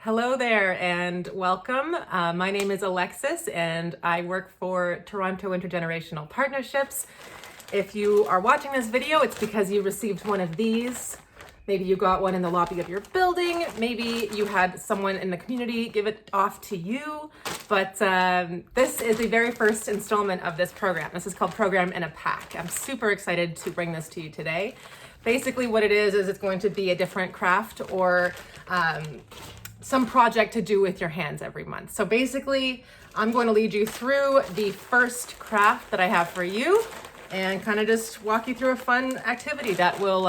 Hello there and welcome. My name is Alexis and I work for Toronto Intergenerational Partnerships. If you are watching this video, it's because you received one of these. Maybe you got one in the lobby of your building. Maybe you had someone in the community give it off to you. But this is the very first installment of this program. This is called Program in a Pack. I'm super excited to bring this to you today. Basically what it is it's going to be a different craft or some project to do with your hands every month. So basically, I'm going to lead you through the first craft that I have for you and kind of just walk you through a fun activity that will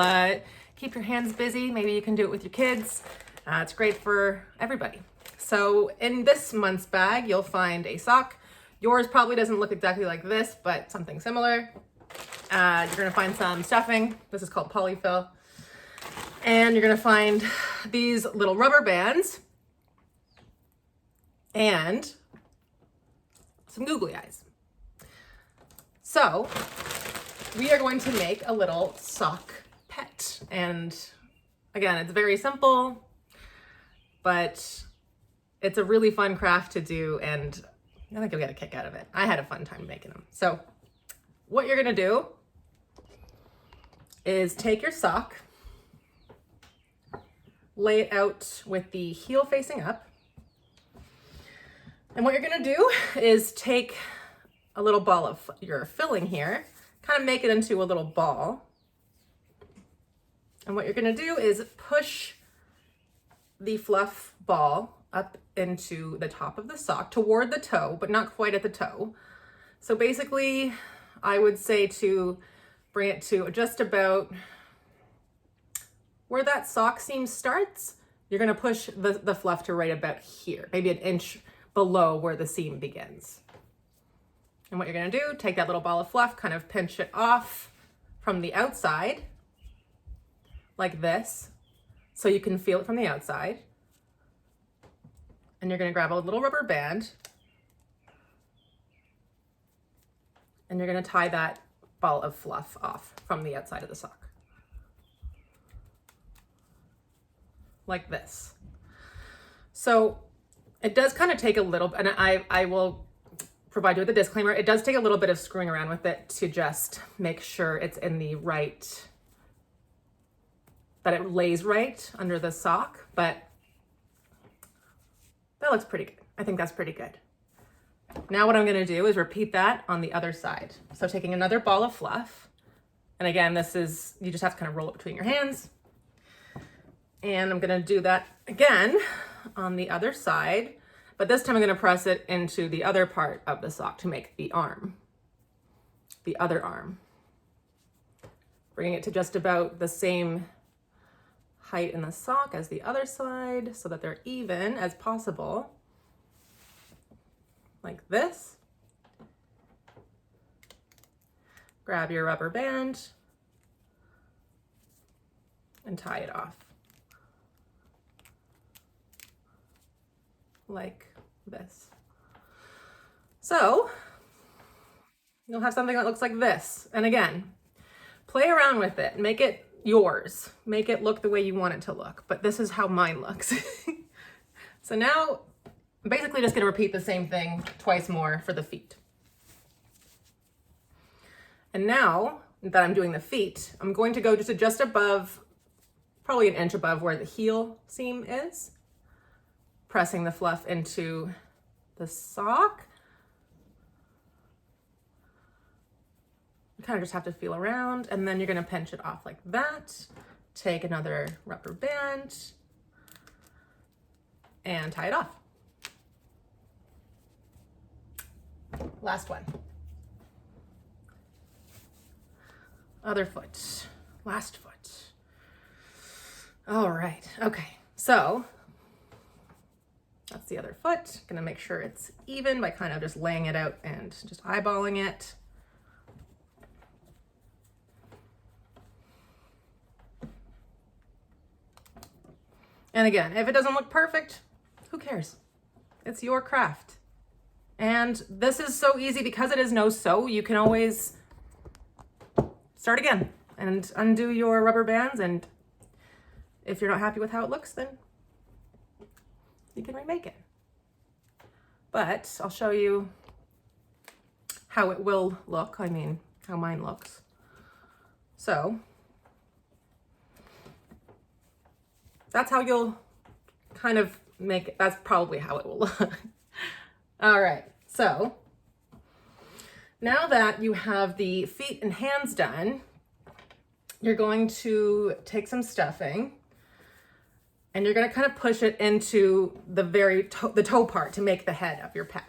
keep your hands busy. Maybe you can do it with your kids. It's great for everybody. So in this month's bag, you'll find a sock. Yours probably doesn't look exactly like this, but something similar. You're gonna find some stuffing. This is called polyfill. And you're gonna find these little rubber bands and some googly eyes. So we are going to make a little sock pet. And again, it's very simple, but it's a really fun craft to do. And I think you'll get a kick out of it. I had a fun time making them. So what you're gonna do is take your sock, lay it out with the heel facing up. And what you're gonna do is take a little ball of your filling here, kind of make it into a little ball. And what you're gonna do is push the fluff ball up into the top of the sock toward the toe, but not quite at the toe. So basically, I would say to bring it to just about where that sock seam starts. You're gonna push the fluff to right about here, maybe an inch below where the seam begins. And what you're gonna do, take that little ball of fluff, kind of pinch it off from the outside, like this, so you can feel it from the outside. And you're gonna grab a little rubber band, and you're gonna tie that ball of fluff off from the outside of the sock. Like this. So it does kind of take a little, and I will provide you with a disclaimer, it does take a little bit of screwing around with it to just make sure it's in the right, that it lays right under the sock, but that looks pretty good. I think that's pretty good. Now what I'm gonna do is repeat that on the other side. So taking another ball of fluff, and again, this is, you just have to kind of roll it between your hands. And I'm gonna do that again on the other side, but this time I'm gonna press it into the other part of the sock to make the arm, the other arm. Bringing it to just about the same height in the sock as the other side so that they're even as possible. Like this. Grab your rubber band and tie it off. Like this. So you'll have something that looks like this. And again, play around with it, make it yours, make it look the way you want it to look. But this is how mine looks. So now I'm basically just gonna repeat the same thing twice more for the feet. And now that I'm doing the feet, I'm going to go just above, probably an inch above where the heel seam is, pressing the fluff into the sock. You kind of just have to feel around, and then you're gonna pinch it off like that. Take another rubber band and tie it off. Last one. Other foot, last foot. All right, okay, so that's the other foot. Gonna make sure it's even by kind of just laying it out and just eyeballing it. And again, if it doesn't look perfect, who cares? It's your craft. And this is so easy because it is no sew. You can always start again and undo your rubber bands. And if you're not happy with how it looks, then you can remake it. But I'll show you how it will look. I mean, how mine looks. So that's how you'll kind of make it. That's probably how it will look. All right, so now that you have the feet and hands done, you're going to take some stuffing and you're going to kind of push it into the toe part to make the head of your pet.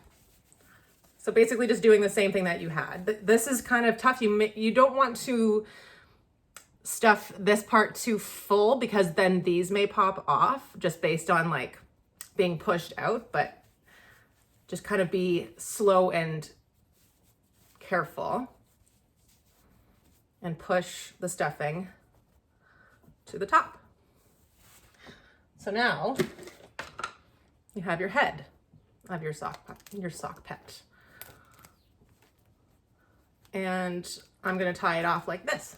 So basically just doing the same thing that you had. This is kind of tough. You don't want to stuff this part too full because then these may pop off just based on like being pushed out, but just kind of be slow and careful and push the stuffing to the top. So now you have your head of your sock pet. And I'm going to tie it off like this.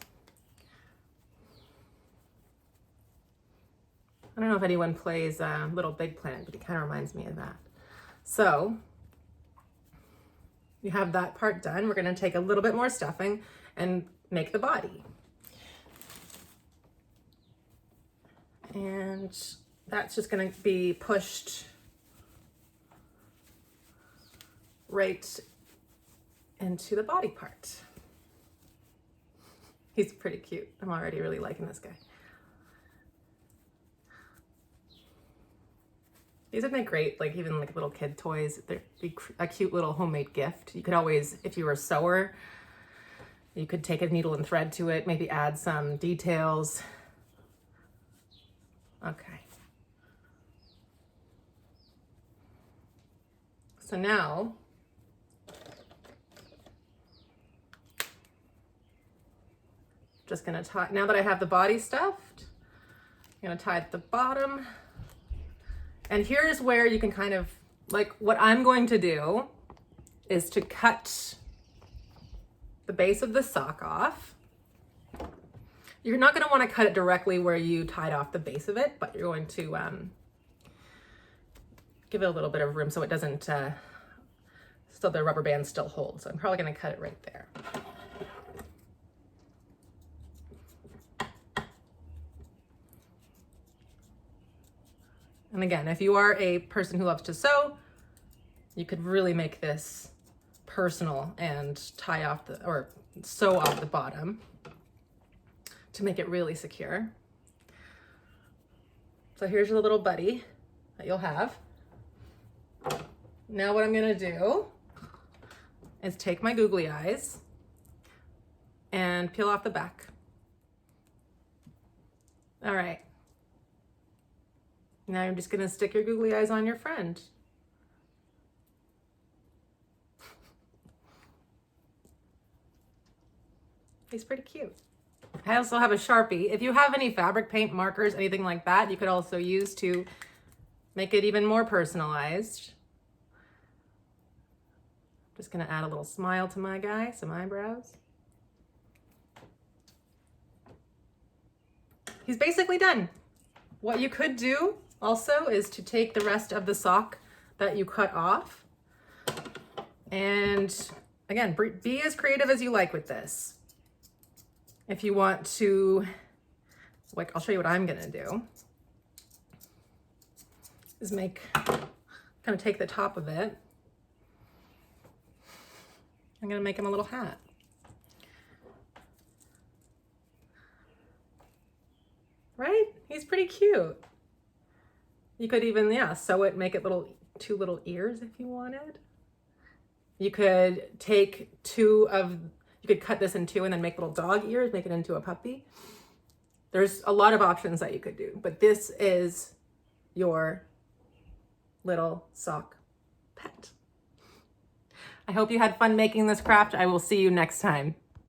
I don't know if anyone plays Little Big Planet, but it kind of reminds me of that. So you have that part done. We're going to take a little bit more stuffing and make the body. And that's just going to be pushed right into the body part. He's pretty cute. I'm already really liking this guy. These would make great, like even like little kid toys. They'd be a cute little homemade gift. You could always, if you were a sewer, you could take a needle and thread to it, maybe add some details. Okay. So now, just gonna tie, now that I have the body stuffed, I'm gonna tie at the bottom. And here's where you can kind of, like what I'm going to do is to cut the base of the sock off. You're not gonna wanna cut it directly where you tied off the base of it, but you're going to give it a little bit of room so it doesn't, so the rubber band still holds. So I'm probably gonna cut it right there. And again, if you are a person who loves to sew, you could really make this personal and tie off or sew off the bottom to make it really secure. So here's your little buddy that you'll have. Now what I'm gonna do is take my googly eyes and peel off the back. All right. Now you're just gonna stick your googly eyes on your friend. He's pretty cute. I also have a Sharpie. If you have any fabric paint markers, anything like that, you could also use to make it even more personalized. Just gonna add a little smile to my guy, some eyebrows. He's basically done. What you could do also is to take the rest of the sock that you cut off and again, be as creative as you like with this. If you want to, like, I'll show you what I'm gonna do, is kind of take the top of it. I'm gonna make him a little hat. Right? He's pretty cute. You could even, yeah, sew it, make it two little ears if you wanted. You could take you could cut this in two and then make little dog ears, make it into a puppy. There's a lot of options that you could do, but this is your little sock pet. I hope you had fun making this craft. I will see you next time.